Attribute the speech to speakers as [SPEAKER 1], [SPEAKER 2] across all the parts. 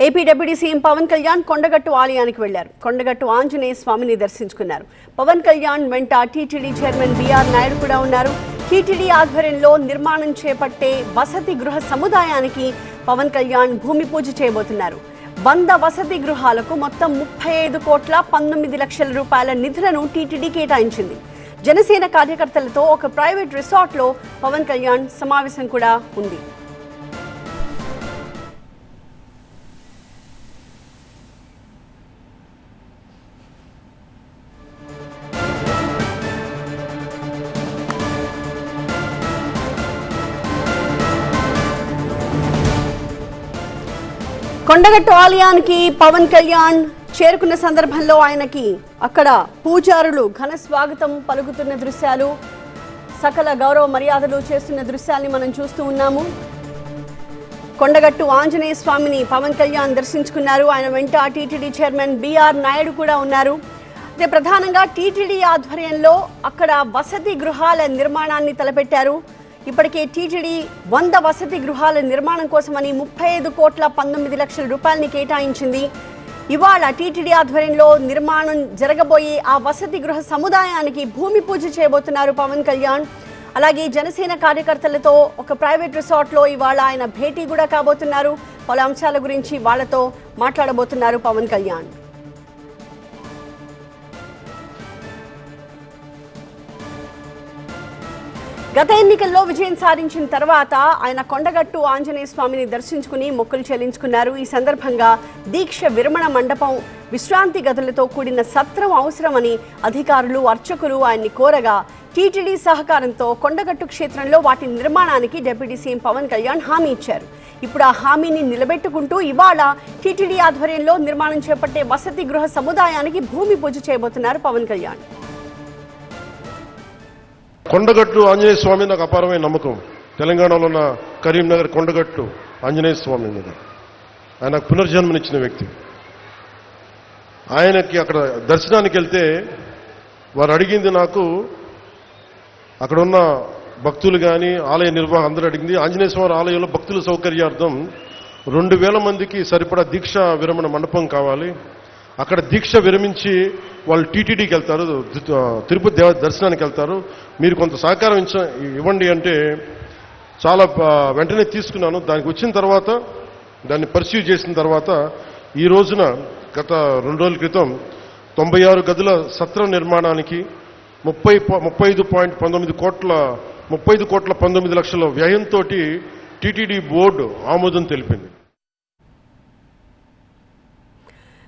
[SPEAKER 1] AP deputy CM Pawan Kalyan Kondagattu ఆలయానికి వెళ్లారు. కొండగట్టు ఆంజనేయ స్వామిని దర్శించుకున్నారు. పవన్ కళ్యాణ్ వెంట టీటీడీ చైర్మన్ బీఆర్ నాయుడు కూడా ఉన్నారు. టీటీడీ ఆధ్వర్యంలో నిర్మాణం చేపట్టే వసతి గృహ సముదాయానికి పవన్ కళ్యాణ్ భూమి పూజ చేయబోతున్నారు. 100 వసతి గృహాలకు మొత్తం 35,19,00,000 రూపాయల నిధులను టీటీడీ కేటాయించింది. జనసేన కార్యకర్తలతో ఒక ప్రైవేట్ రిసార్ట్లో పవన్ కళ్యాణ్ సమావేశం కూడా ఉంది. కొండగట్టు ఆలయానికి పవన్ కళ్యాణ్ చేరుకున్న సందర్భంలో ఆయనకి అక్కడ పూజారులు ఘన స్వాగతం పలుకుతున్న దృశ్యాలు, సకల గౌరవ మర్యాదలు చేస్తున్న దృశ్యాల్ని మనం చూస్తూ ఉన్నాము. కొండగట్టు ఆంజనేయ స్వామిని పవన్ కళ్యాణ్ దర్శించుకున్నారు. ఆయన వెంట టీటీడీ చైర్మన్ బీఆర్ నాయుడు కూడా ఉన్నారు. అయితే ప్రధానంగా టీటీడీ ఆధ్వర్యంలో అక్కడ వసతి గృహాల నిర్మాణాన్ని తలపెట్టారు. ఇప్పటికే టీటీడీ 100 వసతి గృహాల నిర్మాణం కోసమని 35,19,00,000 రూపాయలని కేటాయించింది. ఇవాళ టీటీడీ ఆధ్వర్యంలో నిర్మాణం జరగబోయే ఆ వసతి గృహ సముదాయానికి భూమి పూజ చేయబోతున్నారు పవన్ కళ్యాణ్. అలాగే జనసేన కార్యకర్తలతో ఒక ప్రైవేట్ రిసార్ట్లో ఇవాళ ఆయన భేటీ కూడా కాబోతున్నారు. పలు అంశాల గురించి వాళ్లతో మాట్లాడబోతున్నారు పవన్ కళ్యాణ్. గత ఎన్నికల్లో విజయం సాధించిన తర్వాత ఆయన కొండగట్టు ఆంజనేయ స్వామిని దర్శించుకుని మొక్కులు చెల్లించుకున్నారు. ఈ సందర్భంగా దీక్ష విరమణ మండపం, విశ్రాంతి గదులతో కూడిన సత్రం అవసరమని అధికారులు, అర్చకులు ఆయన్ని కోరగా టీటీడీ సహకారంతో కొండగట్టు క్షేత్రంలో వాటి నిర్మాణానికి డిప్యూటీ సీఎం పవన్ కళ్యాణ్ హామీ ఇచ్చారు. ఇప్పుడు ఆ హామీని నిలబెట్టుకుంటూ ఇవాళ టీటీడీ ఆధ్వర్యంలో నిర్మాణం చేపట్టే వసతి గృహ సముదాయానికి భూమి పూజ చేయబోతున్నారు పవన్ కళ్యాణ్.
[SPEAKER 2] కొండగట్టు ఆంజనేయ స్వామి నాకు అపారమైన నమ్మకం. తెలంగాణలో ఉన్న కరీంనగర్ కొండగట్టు ఆంజనేయ స్వామి మీద ఆయన పునర్జన్మనిచ్చిన వ్యక్తి. ఆయనకి అక్కడ దర్శనానికి వెళ్తే వారు అడిగింది, నాకు అక్కడ ఉన్న భక్తులు కానీ ఆలయ నిర్వాహకులు అందరూ అడిగింది, ఆంజనేయ స్వామి ఆలయంలో భక్తుల సౌకర్యార్థం 2,000 మందికి సరిపడా దీక్ష విరమణ మండపం కావాలి. అక్కడ దీక్ష విరమించి వాళ్ళు టీటీడీకి వెళ్తారు, తిరుపతి దర్శనానికి వెళ్తారు, మీరు కొంత సహకారం ఇవ్వండి అంటే చాలా వెంటనే తీసుకున్నాను. దానికి వచ్చిన తర్వాత దాన్ని పర్సీవ్ చేసిన తర్వాత ఈ రోజున గత 2 రోజుల క్రితం 96 గదుల సత్రం నిర్మాణానికి 35,19,00,000 వ్యయంతో టీటీడీ బోర్డు ఆమోదం తెలిపింది.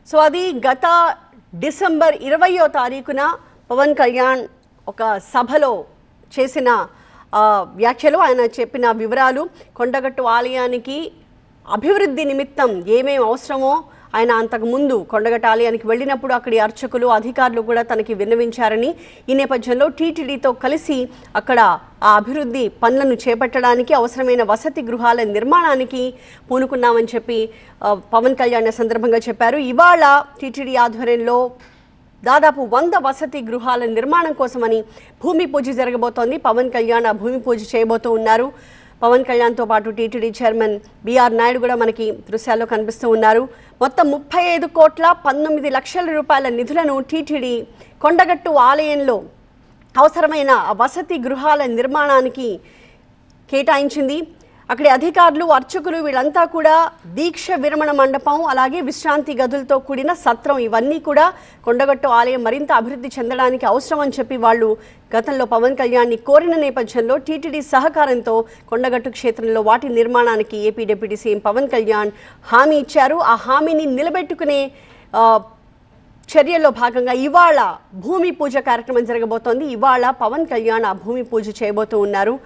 [SPEAKER 1] సో అది గత డిసెంబర్ 20వ తారీఖున పవన్ కళ్యాణ్ ఒక సభలో చేసిన వ్యాఖ్యలు, ఆయన చెప్పిన వివరాలు, కొండగట్టు ఆలయానికి అభివృద్ధి నిమిత్తం ఏమేమి అవసరమో ఆయన అంతకుముందు కొండగట్టు ఆలయానికి వెళ్ళినప్పుడు అక్కడి అర్చకులు, అధికారులు కూడా తనకి విన్నవించారని, ఈ నేపథ్యంలో టీటీడీతో కలిసి అక్కడ ఆ అభివృద్ధి పనులను చేపట్టడానికి అవసరమైన వసతి గృహాల నిర్మాణానికి పూనుకున్నామని చెప్పి పవన్ కళ్యాణ్ సందర్భంగా చెప్పారు. ఇవాళ టీటీడీ ఆధ్వర్యంలో దాదాపు 100 వసతి గృహాల నిర్మాణం కోసమని భూమి పూజ జరగబోతోంది. పవన్ కళ్యాణ్ ఆ భూమి పూజ చేయబోతూ ఉన్నారు. పవన్ కళ్యాణ్తో పాటు టీటీడీ చైర్మన్ బీఆర్ నాయుడు కూడా మనకి దృశ్యాల్లో కనిపిస్తూ ఉన్నారు. మొత్తం 35,19,00,000 రూపాయల నిధులను టీటీడీ కొండగట్టు ఆలయంలో అవసరమైన వసతి గృహాల నిర్మాణానికి కేటాయించింది. అక్కడి అధికారులు, అర్చకులు వీళ్ళంతా కూడా దీక్ష విరమణ మండపం, అలాగే విశ్రాంతి గదులతో కూడిన సత్రం, ఇవన్నీ కూడా కొండగట్టు ఆలయం మరింత అభివృద్ధి చెందడానికి అవసరం అని చెప్పి వాళ్ళు గతంలో పవన్ కళ్యాణ్ని కోరిన నేపథ్యంలో టీటీడీ సహకారంతో కొండగట్టు క్షేత్రంలో వాటి నిర్మాణానికి AP deputy CM Pawan Kalyan హామీ ఇచ్చారు. ఆ హామీని నిలబెట్టుకునే చర్యల్లో భాగంగా ఇవాళ భూమి పూజ కార్యక్రమం జరగబోతోంది. ఇవాళ పవన్ కళ్యాణ్ ఆ భూమి పూజ చేయబోతూ ఉన్నారు.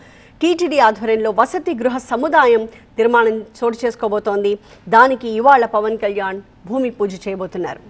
[SPEAKER 1] టీటీడీ ఆధ్వర్యంలో వసతి గృహ సముదాయం నిర్మాణం చోటు చేసుకోబోతోంది. దానికి ఇవాళ పవన్ కళ్యాణ్ భూమి పూజ చేయబోతున్నారు.